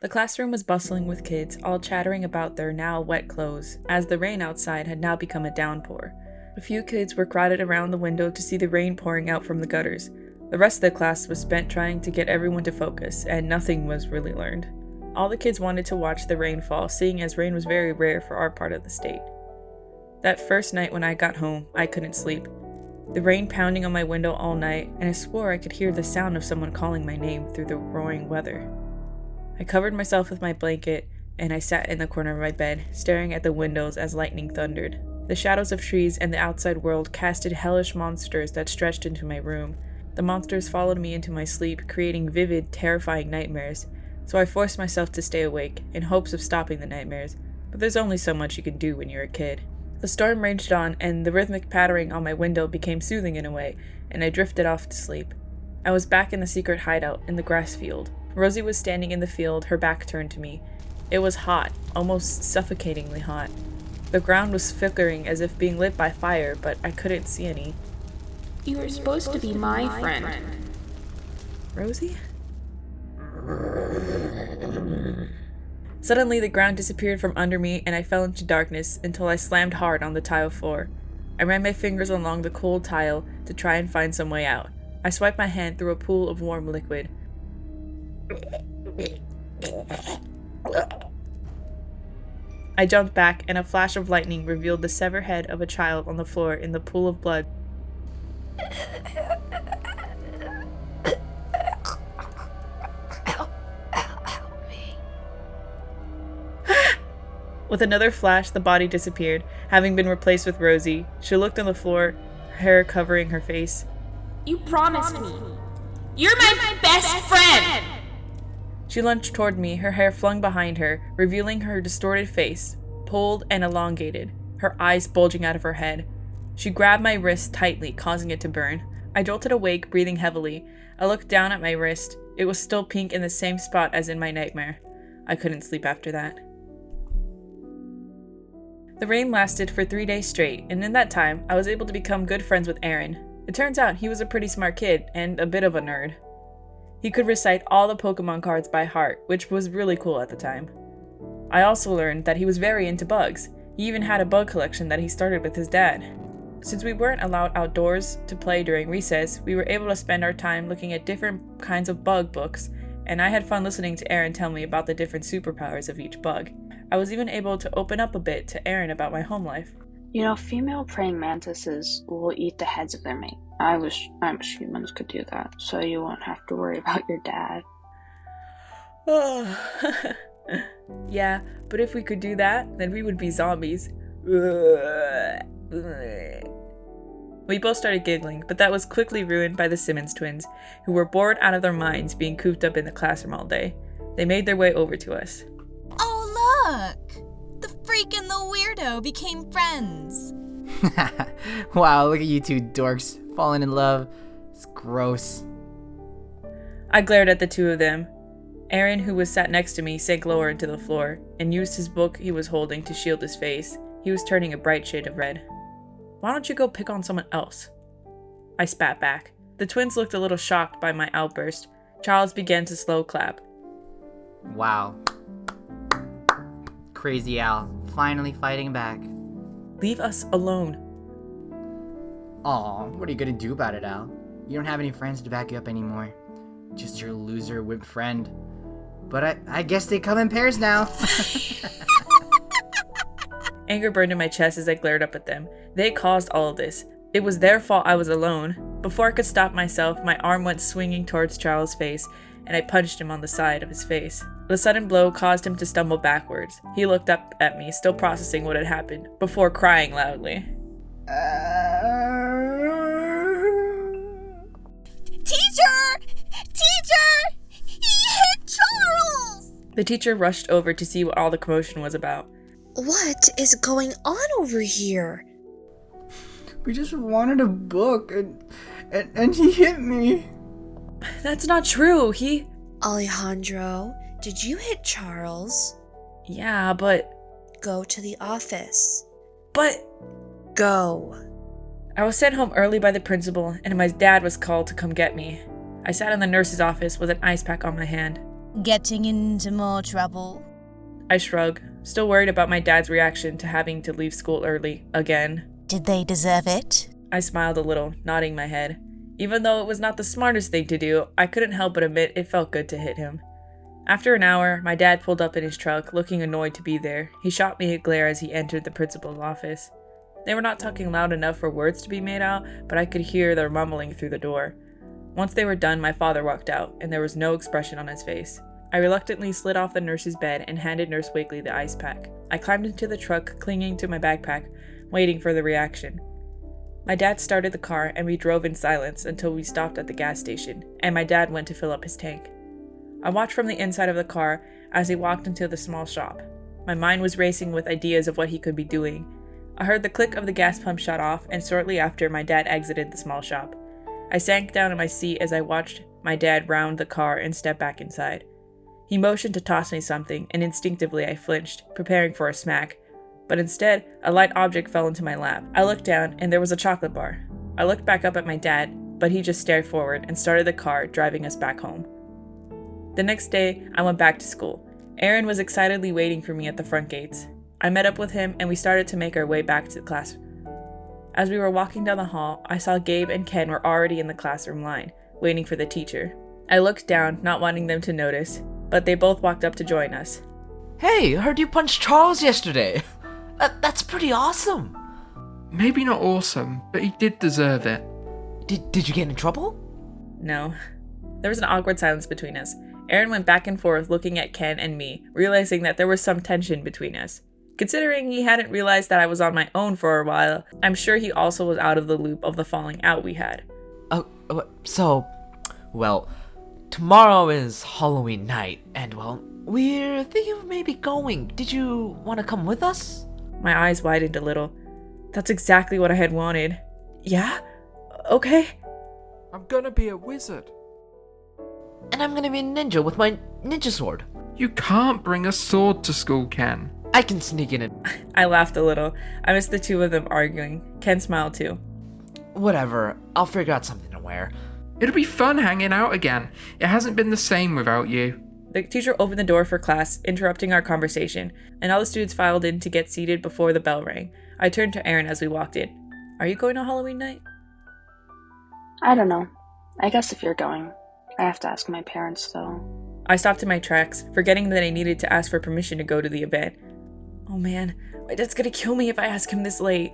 The classroom was bustling with kids, all chattering about their now wet clothes, as the rain outside had now become a downpour. A few kids were crowded around the window to see the rain pouring out from the gutters. The rest of the class was spent trying to get everyone to focus, and nothing was really learned. All the kids wanted to watch the rain fall, seeing as rain was very rare for our part of the state. That first night when I got home, I couldn't sleep. The rain pounding on my window all night, and I swore I could hear the sound of someone calling my name through the roaring weather. I covered myself with my blanket, and I sat in the corner of my bed, staring at the windows as lightning thundered. The shadows of trees and the outside world casted hellish monsters that stretched into my room. The monsters followed me into my sleep, creating vivid, terrifying nightmares, so I forced myself to stay awake, in hopes of stopping the nightmares, but there's only so much you can do when you're a kid. The storm raged on, and the rhythmic pattering on my window became soothing in a way, and I drifted off to sleep. I was back in the secret hideout in the grass field. Rosie was standing in the field, her back turned to me. It was hot, almost suffocatingly hot. The ground was flickering as if being lit by fire, but I couldn't see any. You were supposed to be my friend. Rosie? Suddenly, the ground disappeared from under me, and I fell into darkness until I slammed hard on the tile floor. I ran my fingers along the cold tile to try and find some way out. I swiped my hand through a pool of warm liquid. I jumped back, and a flash of lightning revealed the severed head of a child on the floor in the pool of blood. With another flash, the body disappeared, having been replaced with Rosie. She looked on the floor, her hair covering her face. You promised me. You're my best friend! She lunged toward me, her hair flung behind her, revealing her distorted face, pulled and elongated, her eyes bulging out of her head. She grabbed my wrist tightly, causing it to burn. I jolted awake, breathing heavily. I looked down at my wrist. It was still pink in the same spot as in my nightmare. I couldn't sleep after that. The rain lasted for 3 days straight, and in that time, I was able to become good friends with Aaron. It turns out he was a pretty smart kid, and a bit of a nerd. He could recite all the Pokemon cards by heart, which was really cool at the time. I also learned that he was very into bugs. He even had a bug collection that he started with his dad. Since we weren't allowed outdoors to play during recess, we were able to spend our time looking at different kinds of bug books, and I had fun listening to Aaron tell me about the different superpowers of each bug. I was even able to open up a bit to Aaron about my home life. You know, female praying mantises will eat the heads of their mate. I wish humans could do that, so you won't have to worry about your dad. Oh. Yeah, but if we could do that, then we would be zombies. We both started giggling, but that was quickly ruined by the Simmons twins, who were bored out of their minds being cooped up in the classroom all day. They made their way over to us. Oh, look! The freak and the weirdo became friends. Wow, look at you two dorks falling in love. It's gross. I glared at the two of them. Aaron, who was sat next to me, sank lower into the floor and used his book he was holding to shield his face. He was turning a bright shade of red. Why don't you go pick on someone else? I spat back. The twins looked a little shocked by my outburst. Charles began to slow clap. Wow. Crazy Al, finally fighting back. Leave us alone. Aw, what are you gonna do about it, Al? You don't have any friends to back you up anymore. Just your loser wimp friend. But I guess they come in pairs now. Anger burned in my chest as I glared up at them. They caused all of this. It was their fault I was alone. Before I could stop myself, my arm went swinging towards Charles' face, and I punched him on the side of his face. The sudden blow caused him to stumble backwards. He looked up at me, still processing what had happened, before crying loudly. Teacher! Teacher! He hit Charles! The teacher rushed over to see what all the commotion was about. What is going on over here? We just wanted a book, and he hit me. That's not true. Alejandro, did you hit Charles? Yeah, but... Go to the office. But... Go. I was sent home early by the principal, and my dad was called to come get me. I sat in the nurse's office with an ice pack on my hand. Getting into more trouble? I shrug, still worried about my dad's reaction to having to leave school early, again. Did they deserve it? I smiled a little, nodding my head. Even though it was not the smartest thing to do, I couldn't help but admit it felt good to hit him. After an hour, my dad pulled up in his truck, looking annoyed to be there. He shot me a glare as he entered the principal's office. They were not talking loud enough for words to be made out, but I could hear their mumbling through the door. Once they were done, my father walked out, and there was no expression on his face. I reluctantly slid off the nurse's bed and handed Nurse Wakely the ice pack. I climbed into the truck, clinging to my backpack, waiting for the reaction. My dad started the car, and we drove in silence until we stopped at the gas station, and my dad went to fill up his tank. I watched from the inside of the car as he walked into the small shop. My mind was racing with ideas of what he could be doing. I heard the click of the gas pump shut off, and shortly after, my dad exited the small shop. I sank down in my seat as I watched my dad round the car and step back inside. He motioned to toss me something, and instinctively I flinched, preparing for a smack. But instead, a light object fell into my lap. I looked down, and there was a chocolate bar. I looked back up at my dad, but he just stared forward and started the car, driving us back home. The next day, I went back to school. Aaron was excitedly waiting for me at the front gates. I met up with him, and we started to make our way back to the class. As we were walking down the hall, I saw Gabe and Ken were already in the classroom line, waiting for the teacher. I looked down, not wanting them to notice, but they both walked up to join us. Hey, I heard you punched Charles yesterday. That's pretty awesome. Maybe not awesome, but he did deserve it. Did you get in trouble? No. There was an awkward silence between us. Aaron went back and forth looking at Ken and me, realizing that there was some tension between us. Considering he hadn't realized that I was on my own for a while, I'm sure he also was out of the loop of the falling out we had. Well, tomorrow is Halloween night, and we're thinking of maybe going. Did you want to come with us? My eyes widened a little. That's exactly what I had wanted. Yeah? Okay. I'm gonna be a wizard. And I'm gonna be a ninja with my ninja sword. You can't bring a sword to school, Ken. I can sneak in and... I laughed a little. I missed the two of them arguing. Ken smiled too. Whatever, I'll figure out something to wear. It'll be fun hanging out again. It hasn't been the same without you. The teacher opened the door for class, interrupting our conversation, and all the students filed in to get seated before the bell rang. I turned to Aaron as we walked in. Are you going to Halloween night? I don't know. I guess if you're going. I have to ask my parents, though. I stopped in my tracks, forgetting that I needed to ask for permission to go to the event. Oh man, my dad's gonna kill me if I ask him this late.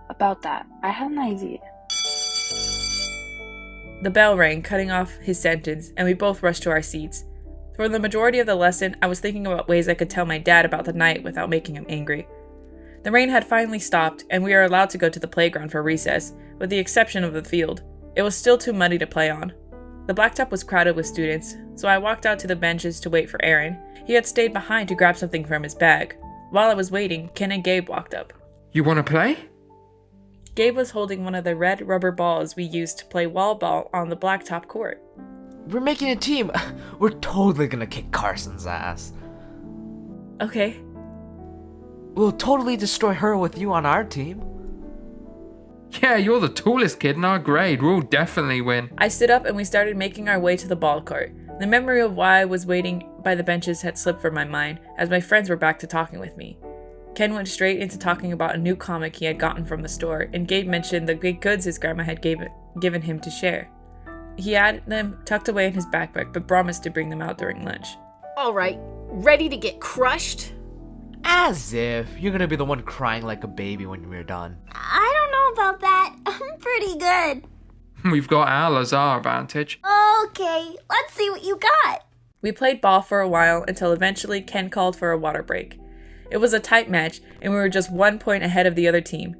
About that, I had an idea. The bell rang, cutting off his sentence, and we both rushed to our seats. For the majority of the lesson, I was thinking about ways I could tell my dad about the night without making him angry. The rain had finally stopped, and we were allowed to go to the playground for recess, with the exception of the field. It was still too muddy to play on. The blacktop was crowded with students, so I walked out to the benches to wait for Aaron. He had stayed behind to grab something from his bag. While I was waiting, Ken and Gabe walked up. You wanna play? Gabe was holding one of the red rubber balls we used to play wall ball on the blacktop court. We're making a team. We're totally gonna kick Carson's ass. Okay. We'll totally destroy her with you on our team. Yeah, you're the tallest kid in our grade. We'll definitely win. I stood up and we started making our way to the ball court. The memory of why I was waiting by the benches had slipped from my mind, as my friends were back to talking with me. Ken went straight into talking about a new comic he had gotten from the store, and Gabe mentioned the big goods his grandma had given him to share. He had them tucked away in his backpack, but promised to bring them out during lunch. Alright, ready to get crushed? As if you're gonna be the one crying like a baby when we're done. I don't know about that. I'm pretty good. We've got Al as our advantage. Okay, let's see what you got. We played ball for a while until eventually Ken called for a water break. It was a tight match, and we were just 1 point ahead of the other team.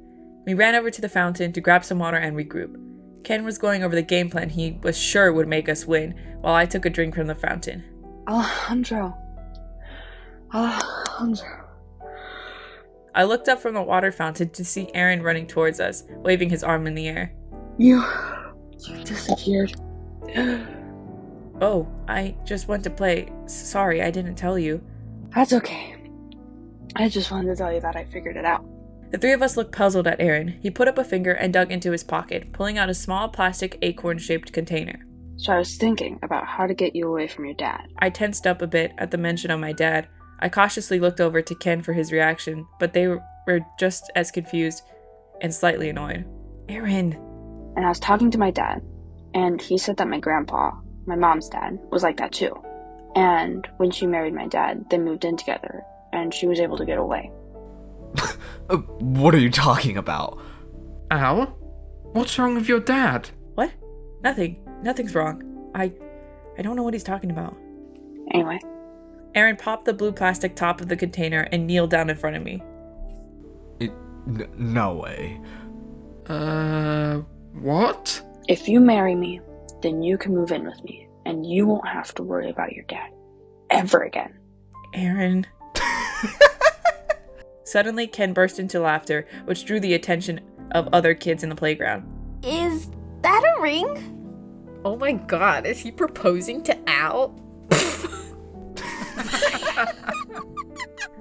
We ran over to the fountain to grab some water and regroup. Ken was going over the game plan he was sure would make us win, while I took a drink from the fountain. Alejandro. I looked up from the water fountain to see Aaron running towards us, waving his arm in the air. You disappeared. Oh, I just went to play. Sorry, I didn't tell you. That's okay. I just wanted to tell you that I figured it out. The three of us looked puzzled at Aaron. He put up a finger and dug into his pocket, pulling out a small plastic acorn-shaped container. So I was thinking about how to get you away from your dad. I tensed up a bit at the mention of my dad. I cautiously looked over to Ken for his reaction, but they were just as confused and slightly annoyed. Aaron. And I was talking to my dad, and he said that my grandpa, my mom's dad, was like that too. And when she married my dad, they moved in together, and she was able to get away. What are you talking about? Al? What's wrong with your dad? What? Nothing. Nothing's wrong. I don't know what he's talking about. Anyway. Aaron popped the blue plastic top of the container and kneeled down in front of me. No way. What? If you marry me, then you can move in with me, and you won't have to worry about your dad. Ever again. Aaron. Suddenly, Ken burst into laughter, which drew the attention of other kids in the playground. Is that a ring? Oh my god, is he proposing to Al?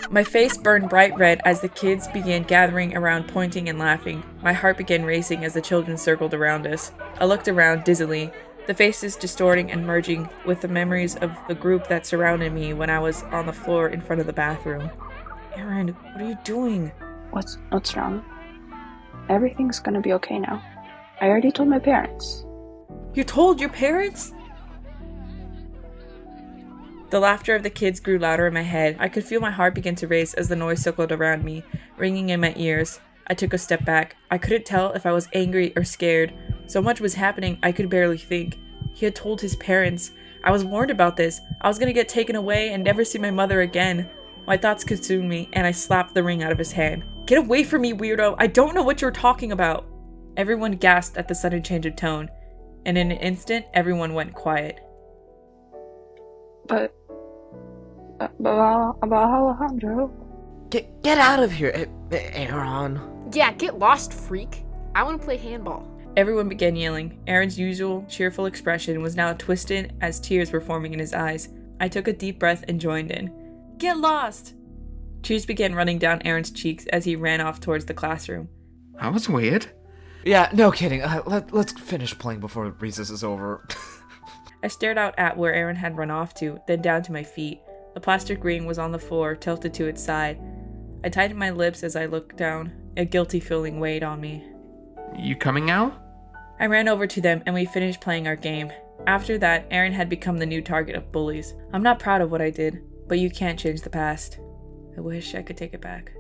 My face burned bright red as the kids began gathering around, pointing and laughing. My heart began racing as the children circled around us. I looked around dizzily, the faces distorting and merging with the memories of the group that surrounded me when I was on the floor in front of the bathroom. Aaron, what are you doing? What's wrong? Everything's gonna be okay now. I already told my parents. You told your parents? The laughter of the kids grew louder in my head. I could feel my heart begin to race as the noise circled around me, ringing in my ears. I took a step back. I couldn't tell if I was angry or scared. So much was happening, I could barely think. He had told his parents. I was warned about this. I was gonna get taken away and never see my mother again. My thoughts consumed me, and I slapped the ring out of his hand. Get away from me, weirdo! I don't know what you're talking about! Everyone gasped at the sudden change of tone, and in an instant, everyone went quiet. But Alejandro. Get out of here, Aaron. Yeah, get lost, freak. I want to play handball. Everyone began yelling. Aaron's usual cheerful expression was now twisted as tears were forming in his eyes. I took a deep breath and joined in. Get lost! Tears began running down Aaron's cheeks as he ran off towards the classroom. That was weird. Yeah, no kidding. Let's finish playing before recess is over. I stared out at where Aaron had run off to, then down to my feet. The plastic ring was on the floor, tilted to its side. I tightened my lips as I looked down. A guilty feeling weighed on me. You coming, Al? I ran over to them and we finished playing our game. After that, Aaron had become the new target of bullies. I'm not proud of what I did, but you can't change the past. I wish I could take it back.